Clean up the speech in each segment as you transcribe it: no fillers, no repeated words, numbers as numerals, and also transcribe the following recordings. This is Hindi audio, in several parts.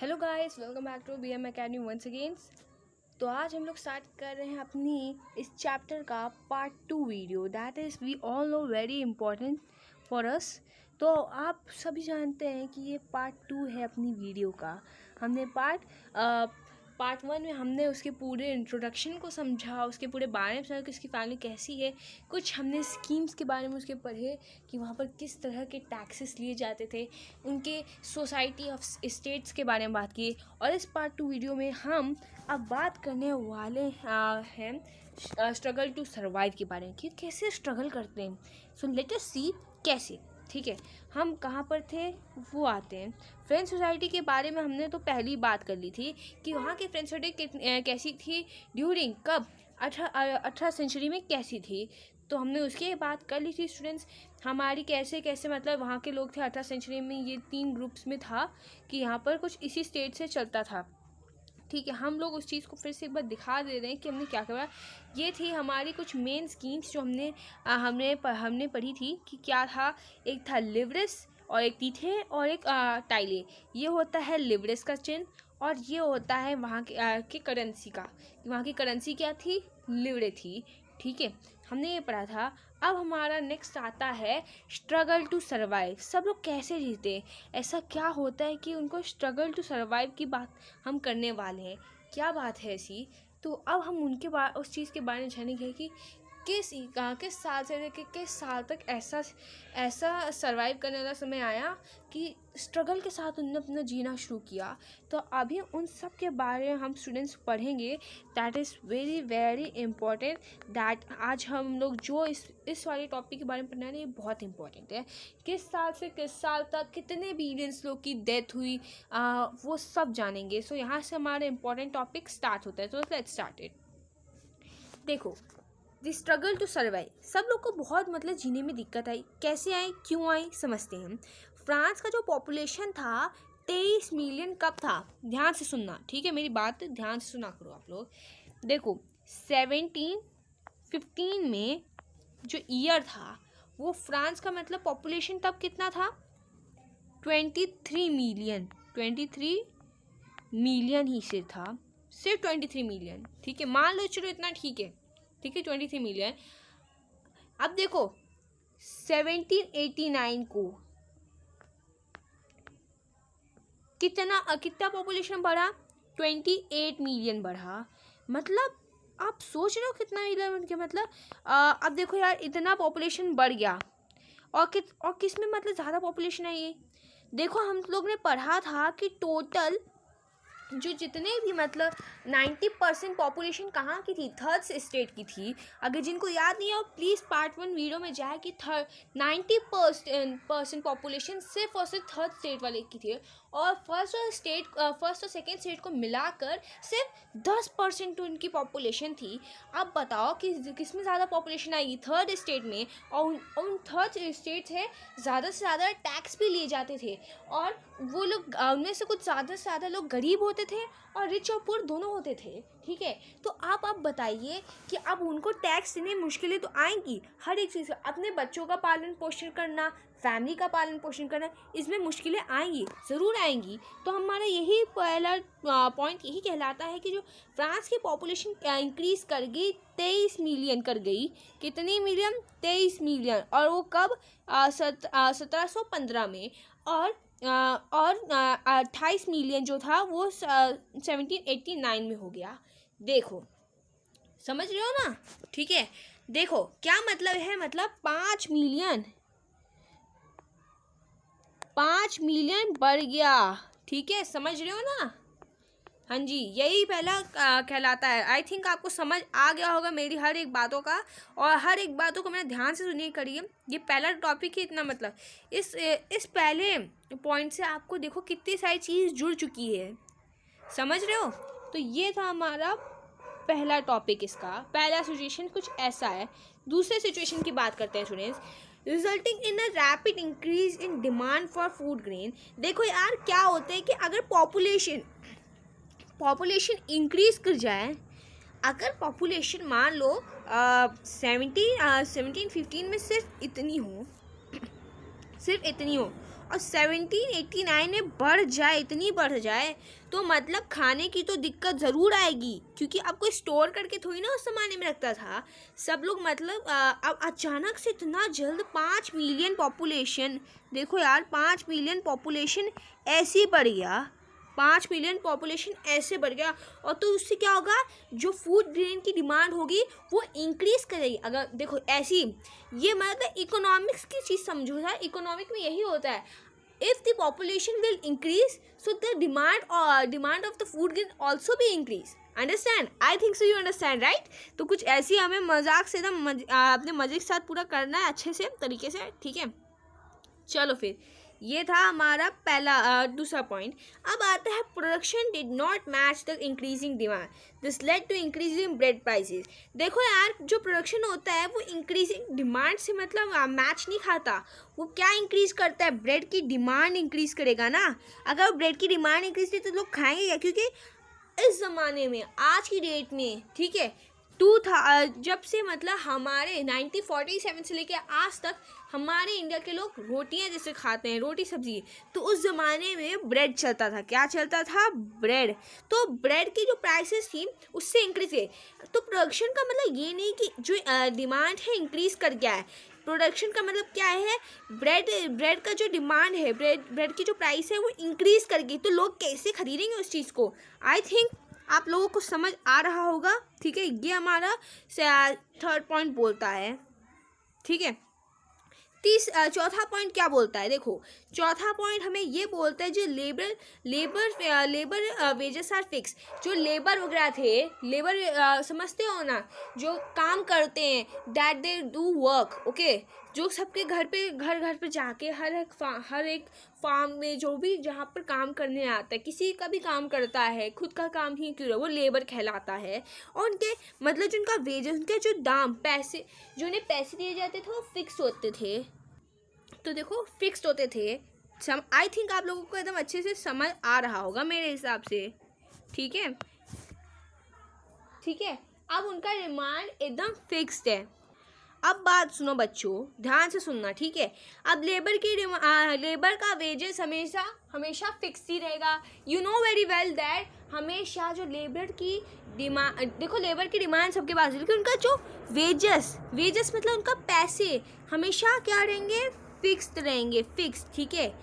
Hello guys, welcome back to BM Academy once अगेन। तो आज हम लोग स्टार्ट कर रहे हैं अपनी इस चैप्टर का part 2 video. That is we all know very important for us. तो आप सभी जानते हैं कि ये पार्ट 2 है अपनी वीडियो का। हमने पार्ट 1 में हमने उसके पूरे इंट्रोडक्शन को समझा, उसके पूरे बारे में समझा कि उसकी फैमिली कैसी है। कुछ हमने स्कीम्स के बारे में उसके पढ़े कि वहाँ पर किस तरह के टैक्सेस लिए जाते थे, उनके सोसाइटी ऑफ स्टेट्स के बारे में बात की। और इस पार्ट 2 वीडियो में हम अब बात करने वाले हैं स्ट्रगल टू सर्वाइव के बारे में कि कैसे स्ट्रगल करते हैं। सो लेट अस सी कैसे। ठीक है, हम कहाँ पर थे वो आते हैं। फ्रेंच सोसाइटी के बारे में हमने तो पहली बात कर ली थी कि वहाँ की फ्रेंच सोसाइटी कैसी थी ड्यूरिंग कब 18 सेंचुरी में कैसी थी। तो हमने उसकी बात कर ली थी स्टूडेंट्स। हमारी कैसे कैसे मतलब वहाँ के लोग थे 18 सेंचुरी में। ये 3 ग्रुप्स में था कि यहाँ पर कुछ इसी स्टेट से चलता था। ठीक है, हम लोग उस चीज़ को फिर से एक बार दिखा दे रहे हैं कि हमने क्या करा। ये थी हमारी कुछ मेन स्कीम्स जो हमने पढ़ी थी कि क्या था। एक था लिवरेस और एक तीथे और एक टाइले। ये होता है लिवरेस का चिन्ह और ये होता है वहाँ के करेंसी का। वहाँ की करेंसी क्या थी? लिवरे थी। ठीक है, हमने ये पढ़ा था। अब हमारा नेक्स्ट आता है स्ट्रगल टू सर्वाइव। सब लोग कैसे जीते, ऐसा क्या होता है कि उनको स्ट्रगल टू सर्वाइव की बात हम करने वाले हैं। क्या बात है ऐसी? तो अब हम उनके उस चीज़ के बारे में जानेंगे कि किस साल से लेकर किस साल तक ऐसा सर्वाइव करने वाला समय आया कि स्ट्रगल के साथ उन्होंने अपना जीना शुरू किया। तो अभी उन सब के बारे में हम स्टूडेंट्स पढ़ेंगे। That is very very important. That आज हम लोग जो इस वाले टॉपिक के बारे में पढ़ना है ये बहुत इंपॉर्टेंट है। किस साल से किस साल तक कितने बिलियंस लोग की डेथ हुई, वो सब जानेंगे। सो यहाँ से हमारा इंपॉर्टेंट टॉपिक स्टार्ट होता है। तो लेट्स स्टार्ट इट। देखो, द स्ट्रगल टू सर्वाइव। सब लोग को बहुत मतलब जीने में दिक्कत आई। कैसे आई, क्यों आई, समझते हैं। फ्रांस का जो पॉपुलेशन था 23 मिलियन कब था? ध्यान से सुनना, ठीक है, मेरी बात ध्यान से सुना करो आप लोग। देखो 1715 में जो ईयर था वो फ्रांस का मतलब पॉपुलेशन तब कितना था? 23 मिलियन। 23 मिलियन ही से था, सिर्फ 23 मिलियन। ठीक है, मान लो चलो इतना ठीक है। ठीक है, 23 मिलियन। अब देखो 1789 को कितना पॉपुलेशन बढ़ा? 28 मिलियन बढ़ा। मतलब आप सोच रहे हो कितना मिलियन के मतलब। अब देखो यार, इतना पॉपुलेशन बढ़ गया और किस में मतलब ज़्यादा पॉपुलेशन है ये। देखो हम लोग ने पढ़ा था कि टोटल जो जितने भी मतलब 90% पॉपुलेशन कहाँ की थी? थर्ड स्टेट की थी। अगर जिनको याद नहीं है प्लीज़ पार्ट 1 वीडियो में जाए कि 90% पॉपुलेशन सिर्फ और सिर्फ थर्ड स्टेट वाले की थी और फर्स्ट और सेकेंड स्टेट को मिलाकर सिर्फ 10% उनकी पॉपुलेशन थी। अब बताओ कि किस में ज़्यादा पॉपुलेशन आएगी? थर्ड स्टेट में। और उन थर्ड स्टेट से ज़्यादा टैक्स भी लिए जाते थे और वो लोग उनमें से कुछ ज़्यादा से ज़्यादा लोग गरीब होते थे और रिच और पुअर दोनों होते थे। ठीक है, तो आप बताइए कि अब उनको टैक्स देने मुश्किलें तो आएंगी। हर एक चीज़, अपने बच्चों का पालन पोषण करना, फैमिली का पालन पोषण करना, इसमें मुश्किलें आएंगी, ज़रूर आएंगी। तो हमारा यही पहला पॉइंट यही कहलाता है कि जो फ्रांस की पॉपुलेशन इंक्रीज़ कर गई, 23 मिलियन कर गई। कितनी मिलियन? 23 मिलियन। और वो कब? 1715 में। और 28 मिलियन जो था वो 1789 में हो गया। देखो, समझ रहे हो ना? ठीक है, देखो क्या मतलब है। मतलब 5 मिलियन बढ़ गया। ठीक है, समझ रहे हो ना? हाँ जी, यही पहला कहलाता है। आई थिंक आपको समझ आ गया होगा मेरी हर एक बातों का, और हर एक बातों को मैंने ध्यान से सुनिए करिए। ये पहला टॉपिक ही इतना मतलब इस पहले पॉइंट से आपको देखो कितनी सारी चीज़ जुड़ चुकी है। समझ रहे हो? तो ये था हमारा पहला टॉपिक। इसका पहला सिचुएशन कुछ ऐसा है। दूसरे सिचुएशन की बात करते हैं students. Resulting in a rapid increase in demand for food grain. देखो यार, क्या होता है कि अगर पॉपुलेशन इंक्रीज कर जाए, अगर पॉपुलेशन मान लो 1715 में सिर्फ इतनी हो और 1789 में बढ़ जाए, इतनी बढ़ जाए, तो मतलब खाने की तो दिक्कत ज़रूर आएगी, क्योंकि अब कोई स्टोर करके थोड़ी ना उस ज़माने में रखता था। सब लोग मतलब अब अचानक से इतना जल्द 5 मिलियन पॉपुलेशन, देखो यार 5 मिलियन पॉपुलेशन ऐसे ही बढ़ गया, 5 मिलियन पॉपुलेशन ऐसे बढ़ गया। और तो उससे क्या होगा, जो फूड ग्रेन की डिमांड होगी वो इंक्रीज़ करेगी। अगर देखो ऐसी, ये मतलब इकोनॉमिक्स की चीज़ समझो यार, इकोनॉमिक में यही होता है, if the population will increase so the demand of the food grain also भी increase. Understand? I think so you understand, right? तो कुछ ऐसी हमें मजाक से एकदम अपने मजे के साथ पूरा करना है अच्छे से तरीके से, ठीक है? चलो फिर, ये था हमारा पहला दूसरा पॉइंट। अब आता है production did not match the increasing demand, this led to increasing bread prices. देखो यार, जो प्रोडक्शन होता है वो इंक्रीजिंग डिमांड से मतलब मैच नहीं खाता। वो क्या इंक्रीज करता है, ब्रेड की डिमांड इंक्रीज करेगा ना। अगर ब्रेड की डिमांड इंक्रीज की तो लोग खाएंगे क्या, क्योंकि इस ज़माने में, आज की डेट में, ठीक है, जब से मतलब हमारे 1947 से लेकर आज तक हमारे इंडिया के लोग रोटियां जैसे खाते हैं, रोटी सब्जी, तो उस ज़माने में ब्रेड चलता था। क्या चलता था? ब्रेड। तो ब्रेड की जो प्राइसेस थी उससे इंक्रीज है। तो प्रोडक्शन का मतलब ये नहीं कि जो डिमांड है इंक्रीज कर गया है। प्रोडक्शन का मतलब क्या है, ब्रेड का जो डिमांड है, ब्रेड की जो प्राइस है वो इंक्रीज कर गई, तो लोग कैसे खरीदेंगे उस चीज़ को। आई थिंक आप लोगों को समझ आ रहा होगा, ठीक है? ये हमारा थर्ड पॉइंट बोलता है, ठीक है? चौथा पॉइंट क्या बोलता है, देखो चौथा पॉइंट हमें ये बोलता है, जो लेबर वेजेस आर फिक्स। जो लेबर वगैरह थे, लेबर समझते हो ना, जो काम करते हैं, that they do work, okay, जो सबके घर पे जाके हर एक फार्म में जो भी जहाँ पर काम करने आता है, किसी का भी काम करता है, खुद का काम ही क्यों, वो लेबर कहलाता है। और उनके मतलब जो उनका वेजेस, उनके जो दाम, पैसे, जो उन्हें पैसे दिए जाते थे वो फिक्स होते थे। तो देखो फिक्स्ड होते थे। आई थिंक आप लोगों को एकदम अच्छे से समझ आ रहा होगा मेरे हिसाब से, ठीक है? ठीक है, अब उनका डिमांड एकदम फिक्स्ड है। अब बात सुनो बच्चों, ध्यान से सुनना, ठीक है? अब लेबर का वेजेस हमेशा फिक्स ही रहेगा। You know very well that हमेशा जो लेबर की डिमांड, देखो लेबर की डिमांड सबके पास है, लेकिन उनका जो वेजेस मतलब उनका पैसे हमेशा क्या रहेंगे, फिक्स्ड रहेंगे, फिक्स, ठीक है?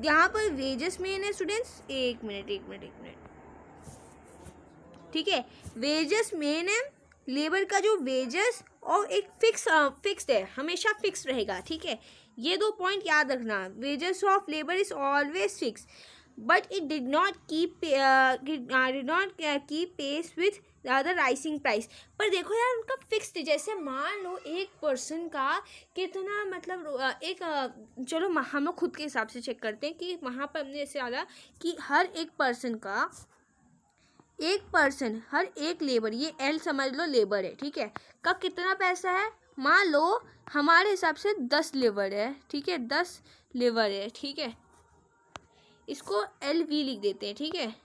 यहाँ पर वेजेस मेन है स्टूडेंट्स, एक मिनट, ठीक है? वेजेस मेन है, लेबर का जो वेजेस और एक फिक्स्ड है, हमेशा फिक्स रहेगा, ठीक है? ये दो पॉइंट याद रखना, wages of labour is always fix, but it did not keep pace with the rising price. पर देखो यार, उनका फिक्स्ड, जैसे मान लो एक पर्सन का कितना मतलब चलो हम लोग खुद के हिसाब से चेक करते हैं कि वहाँ पर हमने ऐसे आया कि हर एक लेबर, ये एल समझ लो लेबर है, ठीक है? का कितना पैसा है, मान लो हमारे हिसाब से 10 लेबर है, ठीक है? 10 लेबर है, ठीक है? इसको LV लिख देते हैं, ठीक है?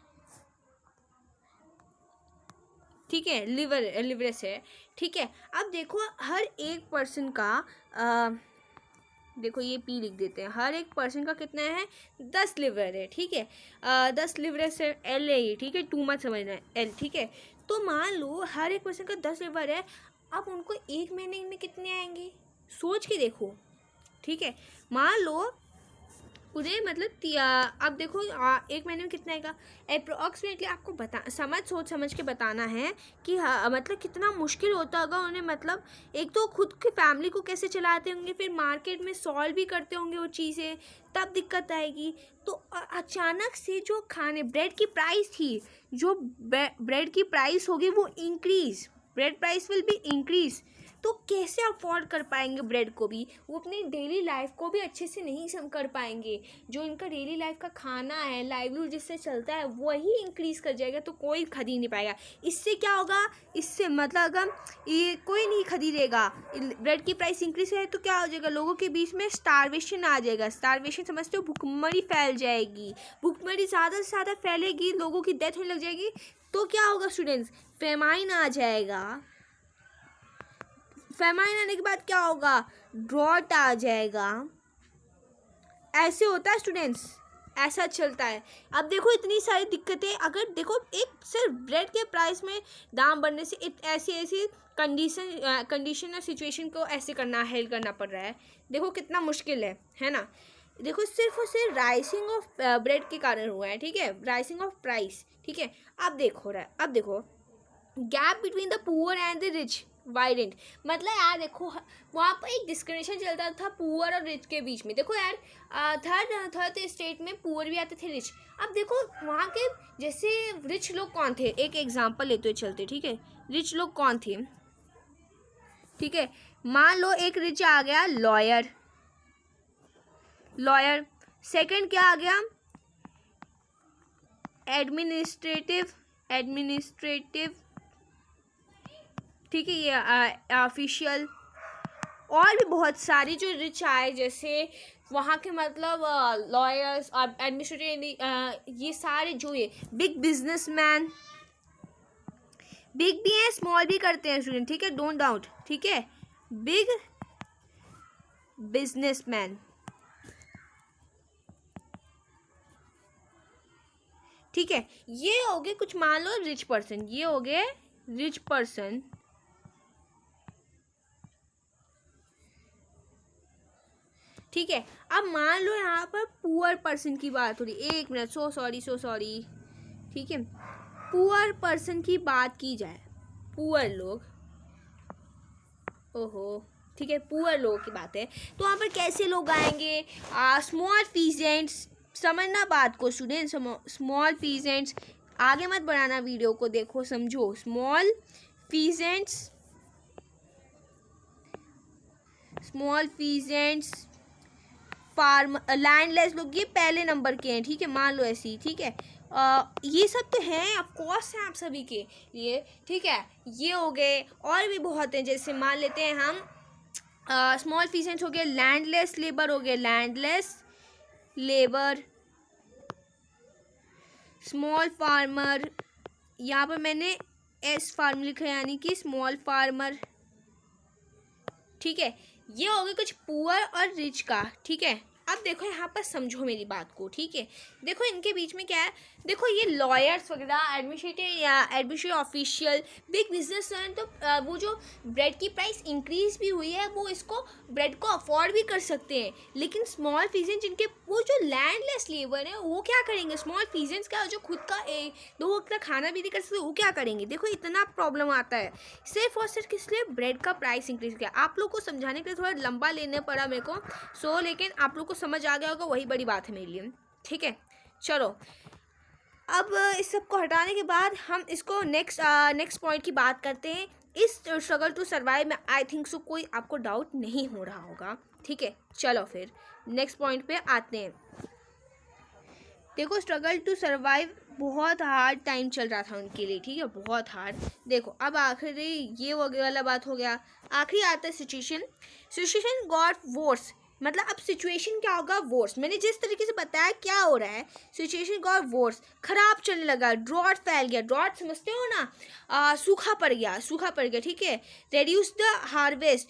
ठीक है, लिवरेस है, ठीक है? अब देखो हर एक पर्सन का देखो ये P लिख देते हैं, हर एक पर्सन का कितना है, 10 लिवर है, ठीक है? 10 लिवर से L है ये, ठीक है? टू मत समझना है, L, ठीक है? तो मान लो हर एक पर्सन का 10 लिवर है, अब उनको एक महीने में कितने आएंगे, सोच के देखो, ठीक है? मान लो पूरे मतलब अब देखो एक महीने में कितना आएगा अप्रोक्सीमेटली, आपको सोच समझ के बताना है कि मतलब कितना मुश्किल होता होगा उन्हें, मतलब एक तो खुद की फैमिली को कैसे चलाते होंगे, फिर मार्केट में सॉल्व भी करते होंगे वो चीज़ें, तब दिक्कत आएगी। तो अचानक से जो ब्रेड की प्राइस थी, जो ब्रेड की प्राइस होगी वो increase, bread price will be increase, तो कैसे अफोर्ड कर पाएंगे ब्रेड को भी, वो अपनी डेली लाइफ को भी अच्छे से नहीं कर पाएंगे। जो इनका डेली लाइफ का खाना है, लाइवलीहुड जिससे चलता है, वही इंक्रीज़ कर जाएगा, तो कोई खरीद नहीं पाएगा। इससे क्या होगा, इससे मतलब अगर ये कोई नहीं खरीदेगा, ब्रेड की प्राइस इंक्रीज है, तो क्या हो जाएगा, लोगों के बीच में स्टारवेशन आ जाएगा। स्टारवेशन समझते हो, भुखमरी फैल जाएगी, भुखमरी ज़्यादा से ज़्यादा फैलेगी, लोगों की डेथ होने लग जाएगी, तो क्या होगा स्टूडेंट्स, फेमाइन आ जाएगा। फेमाइन आने के बाद क्या होगा, ड्रॉट आ जाएगा, ऐसे होता है स्टूडेंट्स, ऐसा चलता है। अब देखो इतनी सारी दिक्कतें, अगर देखो एक सिर्फ ब्रेड के प्राइस में दाम बढ़ने से ऐसी ऐसी कंडीशन और सिचुएशन को ऐसे करना हैंडल करना पड़ रहा है। देखो कितना मुश्किल है ना। देखो सिर्फ और सिर्फ राइसिंग ऑफ ब्रेड के कारण हुआ है, ठीक है, राइसिंग ऑफ प्राइस, ठीक है। अब देखो gap between the poor and the rich widened, मतलब यार देखो वहाँ पर एक डिस्क्रिमिनेशन चलता था पुअर और रिच के बीच में। देखो यार थर्ड स्टेट में पुअर भी आते थे, रिच। अब देखो वहाँ के जैसे रिच लोग कौन थे, एक एग्जांपल लेते हुए चलते, ठीक है। रिच लोग कौन थे, ठीक है, मान लो एक रिच आ गया लॉयर। सेकंड क्या आ गया, एडमिनिस्ट्रेटिव, ठीक है, ये ऑफिशियल। और भी बहुत सारी जो रिच आए, जैसे वहाँ के मतलब लॉयर्स और एडमिनिस्ट्रेटिव, ये सारे जो ये बिग बिजनेसमैन, बिग भी हैं स्मॉल भी करते हैं स्टूडेंट, ठीक है, डोंट डाउट, ठीक है, बिग बिजनेसमैन, ठीक है। ये हो गए कुछ मान लो रिच पर्सन, ये हो गए रिच पर्सन, ठीक है। अब मान लो यहाँ पर पुअर पर्सन की बात हो रही, एक मिनट, सो सॉरी, ठीक है। पुअर पर्सन की बात की जाए, पुअर लोग, ओहो, ठीक है, पुअर लोगों की बात है, तो वहाँ पर कैसे लोग आएंगे, स्मॉल पीजेंट्स, समझना बात को स्टूडेंट, स्मॉल पीजेंट्स, आगे मत बढ़ाना वीडियो को, देखो समझो, स्मॉल पीजेंट्स, फार्म, लैंडलेस लोग, ये पहले नंबर के हैं, ठीक है, मान लो ऐसी, ठीक है। ये सब तो हैं, ऑफ कोर्स हैं आप सभी के लिए, ठीक है। ये हो गए, और भी बहुत हैं, जैसे मान लेते हैं हम स्मॉल पीजेंट्स हो गए, लैंडलेस लेबर हो गए, लैंडलेस लेबर, स्मॉल फार्मर, यहाँ पर मैंने एस फार्म लिखा है, यानी कि स्मॉल फार्मर, ठीक है। ये हो गए कुछ पुअर और रिच का, ठीक है। अब देखो यहाँ पर समझो मेरी बात को, ठीक है। देखो इनके बीच में क्या है, देखो ये लॉयर्स वगैरह, एडमिनिस्ट्रेटिव ऑफिशियल, बिग बिजनेसमैन, तो वो जो ब्रेड की प्राइस इंक्रीज भी हुई है, वो इसको ब्रेड को अफोर्ड भी कर सकते हैं। लेकिन स्मॉल पीजेंट, जिनके वो जो लैंडलेस लेबर है, वो क्या करेंगे, स्मॉल पीजेंट्स का जो खुद का 2 वक्त का खाना भी नहीं कर सकते, वो क्या करेंगे। देखो इतना प्रॉब्लम आता है, सिर्फ और सिर्फ किस लिए, ब्रेड का प्राइस इंक्रीज किया। आप लोग को समझाने के लिए थोड़ा लंबा लेने पड़ा मेरे को, लेकिन आप लोग को समझ आ गया होगा, वही बड़ी बात है मेरे लिए, ठीक है। चलो अब इस सब को हटाने के बाद हम इसको नेक्स्ट पॉइंट की बात करते हैं। इस स्ट्रगल टू सर्वाइव में आई थिंक सो कोई आपको डाउट नहीं हो रहा होगा, ठीक है। चलो फिर नेक्स्ट पॉइंट पे आते हैं। देखो स्ट्रगल टू सर्वाइव बहुत हार्ड टाइम चल रहा था उनके लिए, ठीक है, बहुत हार्ड। देखो अब आखिरी ये वाला बात हो गया, आखिरी आता है सिचुएशन गॉट वर्स, मतलब अब सिचुएशन क्या होगा, वर्स। मैंने जिस तरीके से बताया क्या हो रहा है, सिचुएशन गॉट वर्स, खराब चलने लगा, ड्रॉट फैल गया, ड्रॉट समझते हो ना, सूखा पड़ गया, ठीक है। रेड्यूस द हार्वेस्ट,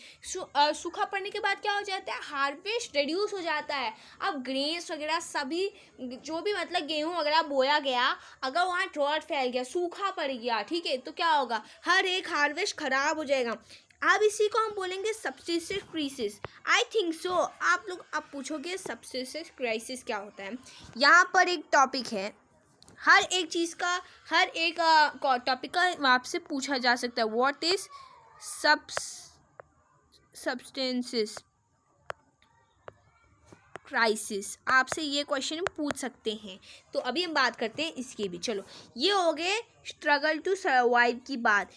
सूखा पड़ने के बाद क्या हो जाता है, हार्वेस्ट रेड्यूस हो जाता है। अब ग्रेन्स वगैरह सभी जो भी मतलब गेहूँ वगैरह बोया गया, अगर वहाँ ड्रॉट फैल गया, सूखा पड़ गया, ठीक है, तो क्या होगा, हर एक हार्वेस्ट खराब हो जाएगा। अब इसी को हम बोलेंगे सब्सिस्टेंस क्राइसिस, आई थिंक सो। आप लोग अब पूछोगे सब्सिस्टेंस क्राइसिस क्या होता है। यहाँ पर एक टॉपिक है, हर एक चीज़ का, हर एक टॉपिक का आपसे पूछा जा सकता है, व्हाट इज सब्सटेंसेस क्राइसिस, आपसे ये क्वेश्चन पूछ सकते हैं। तो अभी हम बात करते हैं इसकी भी। चलो ये हो गए स्ट्रगल टू सर्वाइव की बात।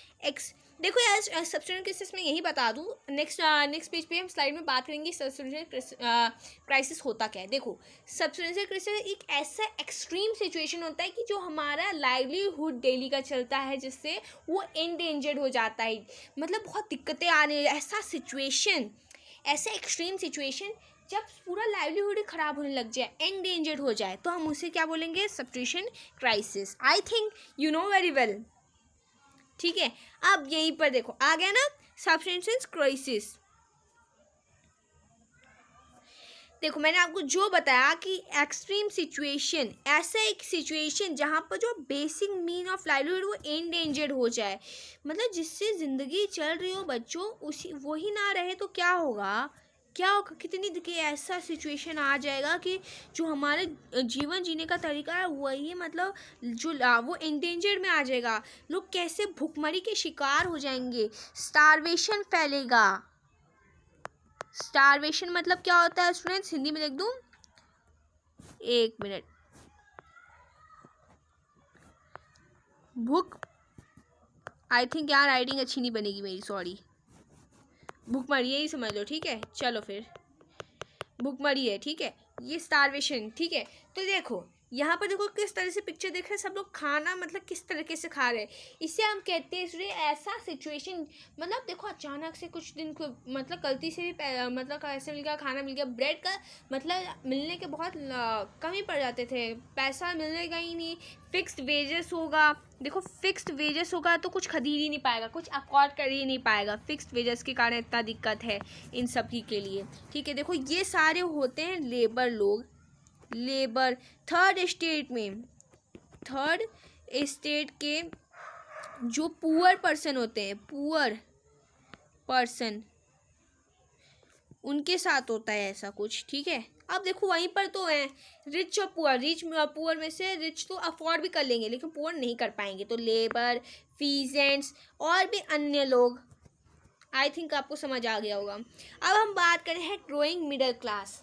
देखो यार सब्सटेंस क्राइसिस में यही बता दूँ, नेक्स्ट पेज पे हम स्लाइड में बात करेंगे सब्सटेंस क्राइसिस होता क्या है। देखो सब्सटेंस क्राइसिस एक ऐसा एक्सट्रीम सिचुएशन होता है कि जो हमारा लाइवलीहुड डेली का चलता है, जिससे वो एंडेंजर्ड हो जाता है, मतलब बहुत दिक्कतें आने, ऐसा सिचुएशन, ऐसा एक्सट्रीम सिचुएशन जब पूरा लाइवलीहुड ही ख़राब होने लग जाए, एंडेंजर्ड हो जाए, तो हम उसे क्या बोलेंगे, substance crisis. I think you know very well, ठीक है। अब यहीं पर देखो आ गया ना सब्सटेंस क्राइसिस। देखो मैंने आपको जो बताया कि एक्सट्रीम सिचुएशन, ऐसा एक सिचुएशन जहाँ पर जो बेसिक मीन ऑफ लाइवलीहुड वो एंडेंजर्ड हो जाए, मतलब जिससे ज़िंदगी चल रही हो बच्चों उसी वही ना रहे तो क्या होगा, कितनी कि ऐसा सिचुएशन आ जाएगा कि जो हमारे जीवन जीने का तरीका है वही मतलब जो वो एंडेंजर्ड में आ जाएगा। लोग कैसे भूखमरी के शिकार हो जाएंगे, स्टारवेशन फैलेगा। स्टारवेशन मतलब क्या होता है स्टूडेंट्स, हिंदी में लिख दूं, एक मिनट, भूख, आई थिंक यहाँ राइटिंग अच्छी नहीं बनेगी मेरी, सॉरी, भूखमरी यही समझ लो, ठीक है, चलो फिर भूखमरी है, ठीक है, ये स्टारवेशन, ठीक है। तो देखो यहाँ पर देखो किस तरह से पिक्चर देख रहे हैं, सब लोग खाना मतलब किस तरीके से खा रहे हैं, इसे हम कहते हैं इसलिए ऐसा सिचुएशन, मतलब देखो अचानक से कुछ दिन को मतलब गलती से भी मतलब ऐसे मिल गया, खाना मिल गया, ब्रेड का मतलब मिलने के बहुत कम ही पड़ जाते थे, पैसा मिलेगा ही नहीं, फिक्स्ड वेजेस होगा, देखो फिक्स्ड वेजेस होगा तो कुछ खरीद ही नहीं पाएगा, कुछ अफोर्ड कर ही नहीं पाएगा, फिक्स्ड वेजेस के कारण इतना दिक्कत है इन सभी के लिए, ठीक है। देखो ये सारे होते हैं लेबर लोग, लेबर थर्ड स्टेट के जो पुअर पर्सन होते हैं, पुअर पर्सन, उनके साथ होता है ऐसा कुछ, ठीक है। अब देखो वहीं पर तो है रिच और पुअर, पुअर में से रिच तो अफोर्ड भी कर लेंगे लेकिन पुअर नहीं कर पाएंगे, तो लेबर, फीजेंट्स और भी अन्य लोग, आई थिंक आपको समझ आ गया होगा। अब हम बात करें हैं ग्रोइंग मिडिल क्लास।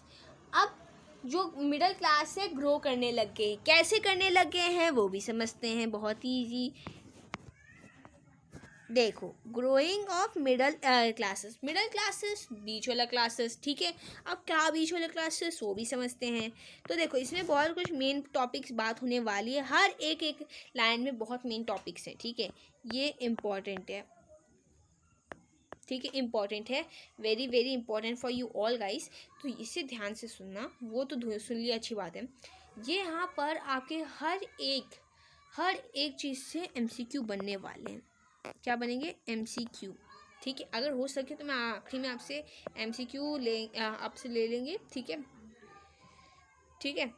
अब जो मिडिल क्लास से ग्रो करने लग गए, कैसे करने लग गए हैं वो भी समझते हैं, बहुत ही ईजी। देखो ग्रोइंग ऑफ मिडिल क्लासेस, बीच वाला क्लासेस, ठीक है। अब क्या बीच वाला क्लासेस वो भी समझते हैं। तो देखो इसमें बहुत कुछ मेन टॉपिक्स बात होने वाली है, हर एक लाइन में बहुत मेन टॉपिक्स हैं, ठीक है, ये इम्पॉर्टेंट है, ठीक है, इम्पॉर्टेंट है, very very important for you all guys, तो इसे ध्यान से सुनना, वो तो सुन लिया, अच्छी बात है। ये यहाँ पर आपके हर एक चीज़ से MCQ बनने वाले हैं, क्या बनेंगे, MCQ, ठीक है। अगर हो सके तो मैं आखिरी में आपसे MCQ आपसे ले लेंगे, ठीक है, ठीक है।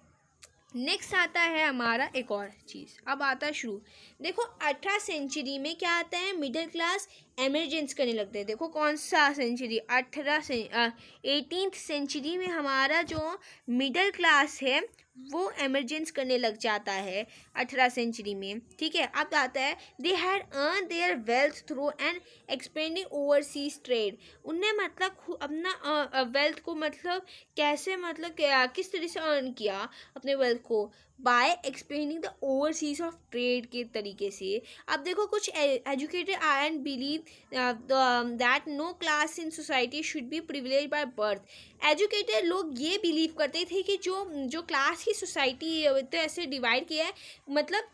नेक्स्ट आता है हमारा एक और चीज़, अब आता है शुरू। देखो 18 सेंचुरी में क्या आता है, मिडिल क्लास एमरजेंस करने लगते हैं। देखो कौन सा सेंचुरी, 18th सेंचुरी में हमारा जो मिडिल क्लास है वो एमरजेंस करने लग जाता है 18 सेंचुरी में, ठीक है। अब आता है they had earn there wealth through and expanding overseas trade, उनने मतलब अपना वेल्थ को मतलब कैसे मतलब किस तरह से अर्न किया अपने वेल्थ को, by expending the overseas of trade के तरीके से। अब देखो कुछ educated I and believe that no class in society should be privilege by birth, educated लोग ये बिलीव करते थे कि जो क्लास की सोसाइटी तो ऐसे डिवाइड किया है, मतलब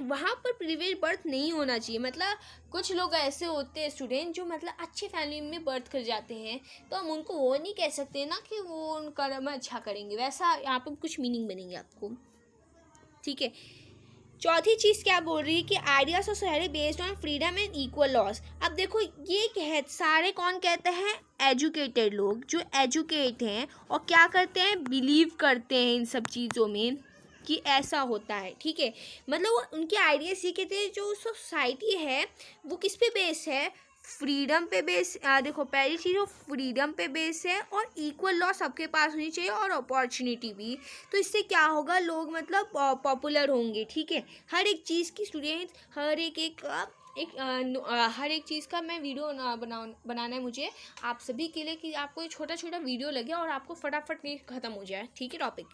वहाँ पर प्रिविलेज बर्थ नहीं होना चाहिए, मतलब कुछ लोग ऐसे होते हैं स्टूडेंट जो मतलब अच्छी फैमिली में बर्थ कर जाते हैं, तो हम उनको वो नहीं कह सकते ना कि वो उनका कर्म अच्छा करेंगे, वैसा यहाँ पर कुछ मीनिंग बनेंगे आपको, ठीक है। चौथी चीज़ क्या बोल रही है कि ideas of society based on freedom and equal loss. अब देखो ये सारे कौन कहते हैं, एजुकेटेड लोग, जो एजुकेट हैं और क्या करते हैं, बिलीव करते हैं इन सब चीज़ों में कि ऐसा होता है, ठीक है। मतलब वो उनके आइडियाज ये कहते हैं जो सोसाइटी है वो किस पे बेस है, फ्रीडम पे बेस, देखो पहली चीज़ वो फ्रीडम पे बेस है और इक्वल लॉ सबके पास होनी चाहिए और अपॉर्चुनिटी भी, तो इससे क्या होगा, लोग मतलब पॉपुलर होंगे, ठीक है। हर एक चीज़ की स्टूडेंट्स, हर एक चीज़ का मैं वीडियो बनाना है मुझे आप सभी के लिए, कि आपको एक छोटा छोटा वीडियो लगे और आपको फटाफट नहीं ख़त्म हो जाए, ठीक है, टॉपिक।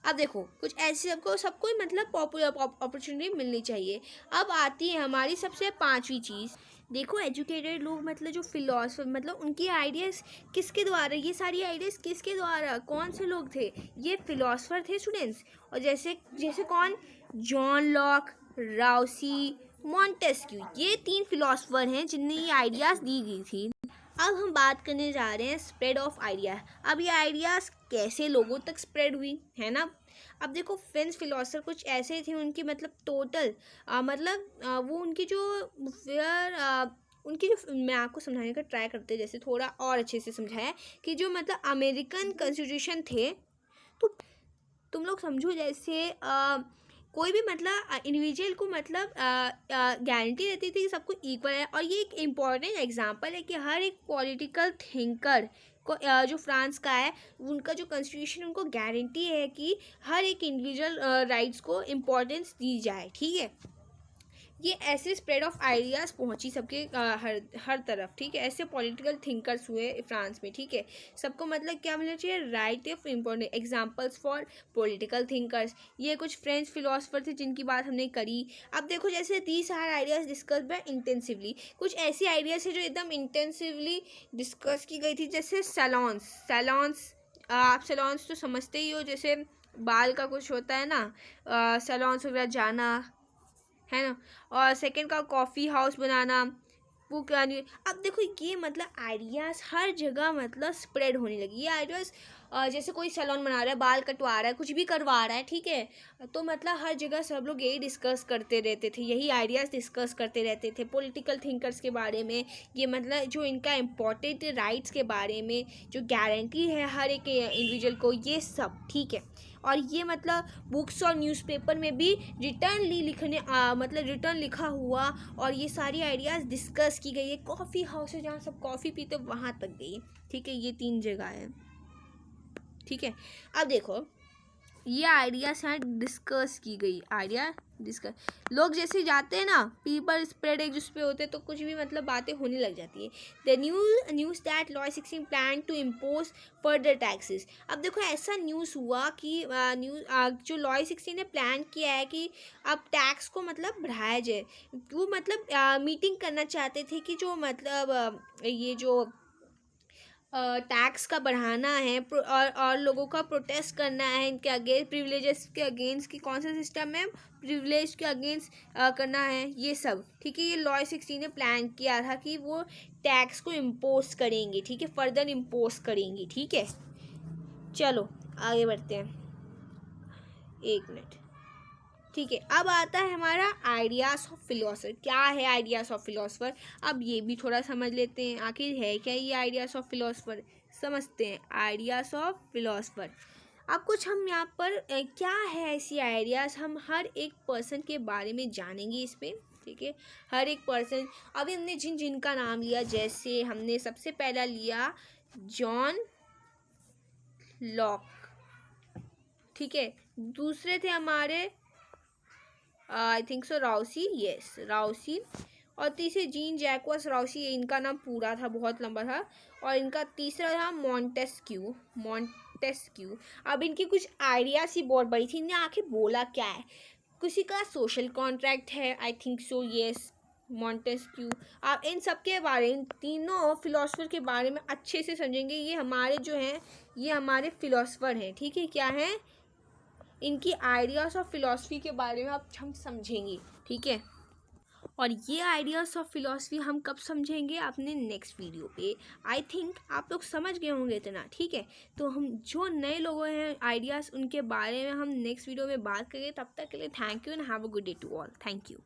अब देखो कुछ ऐसे सबको मतलब पॉपुलर अपॉर्चुनिटी मिलनी चाहिए। अब आती है हमारी सबसे 5वीं चीज़। देखो एजुकेटेड लोग मतलब जो फिलोसफर, मतलब उनकी आइडियाज़ किसके द्वारा, ये सारी आइडियाज़ किसके द्वारा, कौन से लोग थे, ये फिलोसफर थे स्टूडेंट्स, और जैसे कौन, जॉन लॉक, राउसी, मॉन्टेस्क्यू, ये 3 फिलोसफर हैं जिनने ये आइडियाज़ दी गई थी। अब हम बात करने जा रहे हैं स्प्रेड ऑफ आइडिया। अब ये आइडियाज़ कैसे लोगों तक स्प्रेड हुई है ना। अब देखो फ्रेंच फिलोसफर कुछ ऐसे थे, उनकी मतलब टोटल वो उनकी जो उनकी जो मैं आपको समझाने का ट्राई करते जैसे थोड़ा और अच्छे से समझाया कि जो मतलब अमेरिकन कॉन्स्टिट्यूशन थे, तो तुम लोग समझो जैसे कोई भी मतलब इंडिविजुअल को मतलब गारंटी रहती थी कि सबको इक्वल है। और ये एक इम्पॉर्टेंट एग्जांपल है कि हर एक पॉलिटिकल थिंकर को जो फ्रांस का है उनका जो कॉन्स्टिट्यूशन उनको गारंटी है कि हर एक इंडिविजुअल राइट्स को इम्पोर्टेंस दी जाए, ठीक है। ये ऐसे स्प्रेड ऑफ आइडियाज़ पहुंची सबके हर तरफ, ठीक है। ऐसे पॉलिटिकल थिंकर्स हुए फ्रांस में, ठीक है। सबको मतलब क्या मिलना चाहिए, right of important examples for political thinkers. ये कुछ फ्रेंच फिलोसफर थे जिनकी बात हमने करी। अब देखो जैसे these are ideas discuss by intensively, कुछ ऐसी आइडियाज़ है जो एकदम इंटेंसिवली डिस्कस की गई थी, जैसे सैलॉन्स। आप सैलॉन्स तो समझते ही हो, जैसे बाल का कुछ होता है ना, सैलॉन्स वगैरह जाना है ना। और सेकंड का कॉफ़ी हाउस बनाना, वो क्या नहीं। अब देखो ये मतलब आइडियाज़ हर जगह मतलब स्प्रेड होने लगी। ये आइडियाज़ जैसे कोई सैलून बना रहा है, बाल कटवा रहा है, कुछ भी करवा रहा है, ठीक है, तो मतलब हर जगह सब लोग यही डिस्कस करते रहते थे, यही आइडियाज़ डिस्कस करते रहते थे पॉलिटिकल थिंकर्स के बारे में। ये मतलब जो इनका इम्पोर्टेंट राइट्स के बारे में जो गारंटी है हर एक इंडिविजुअल को, ये सब, ठीक है। और ये मतलब बुक्स और न्यूज़पेपर में भी मतलब रिटर्न लिखा हुआ, और ये सारी आइडियाज़ डिस्कस की गई है। कॉफ़ी हाउस है जहाँ सब कॉफ़ी पीते वहाँ तक गई, ठीक है। ये 3 जगह है, ठीक है। अब देखो ये आइडियाज़ यहाँ डिस्कस की गई, आइडिया डिस्कस। लोग जैसे जाते हैं ना, पीपल स्प्रेड एक दूसरे पे होते हैं, तो कुछ भी मतलब बातें होने लग जाती है। The news that law 16 plan to impose further taxes. अब देखो ऐसा न्यूज़ हुआ कि जो लॉ 16 ने प्लान किया है कि अब टैक्स को मतलब बढ़ाया जाए। वो मतलब मीटिंग करना चाहते थे कि जो मतलब ये जो टैक्स का बढ़ाना है और लोगों का प्रोटेस्ट करना है इनके अगेंस्ट, प्रिविलेजेस के अगेंस्ट, कि कौन सा सिस्टम है प्रिविलेज के अगेंस्ट करना है, ये सब, ठीक है। ये लॉ 16 ने प्लान किया था कि वो टैक्स को इम्पोज करेंगे, ठीक है, फर्दर इम्पोज करेंगे, ठीक है। चलो आगे बढ़ते हैं, 1 मिनट, ठीक है। अब आता है हमारा आइडियाज़ ऑफ फिलोसफर। क्या है आइडियाज़ ऑफ फिलोसफर, अब ये भी थोड़ा समझ लेते हैं, आखिर है क्या ये आइडियाज़ ऑफ फिलोसफर, समझते हैं। आइडियाज़ ऑफ फिलोसफर, अब कुछ हम यहाँ पर क्या है ऐसी आइडियाज़, हम हर एक पर्सन के बारे में जानेंगे इस पर, ठीक है। हर एक पर्सन, अभी हमने जिनका नाम लिया, जैसे हमने सबसे पहला लिया जॉन लॉक, ठीक है। दूसरे थे हमारे आई थिंक सो राउसी, यस राउसी। और तीसरे जीन जैक्वस राउसी, इनका नाम पूरा था, बहुत लंबा था। और इनका तीसरा था मॉन्टेस्क्यू। अब इनकी कुछ आइडियाज़ ही बहुत बड़ी थी, इन्हें आखिर बोला क्या है। किसी का सोशल कॉन्ट्रैक्ट है, आई थिंक सो, यस मॉन्टेस्क्यू। आप इन सब के बारे में, तीनों फिलोसफर के बारे में अच्छे से समझेंगे। ये हमारे जो हैं, ये हमारे फिलोसफर हैं, ठीक है। क्या है, इनकी आइडियाज़ ऑफ फिलॉसफी के बारे में अब हम समझेंगे, ठीक है। और ये आइडियाज़ ऑफ फिलॉसफी हम कब समझेंगे, अपने नेक्स्ट वीडियो पे। आई थिंक आप लोग समझ गए होंगे इतना, ठीक है। तो हम जो नए लोग हैं आइडियाज़, उनके बारे में हम नेक्स्ट वीडियो में बात करेंगे। तब तक के लिए thank you and have a good day to all. Thank you.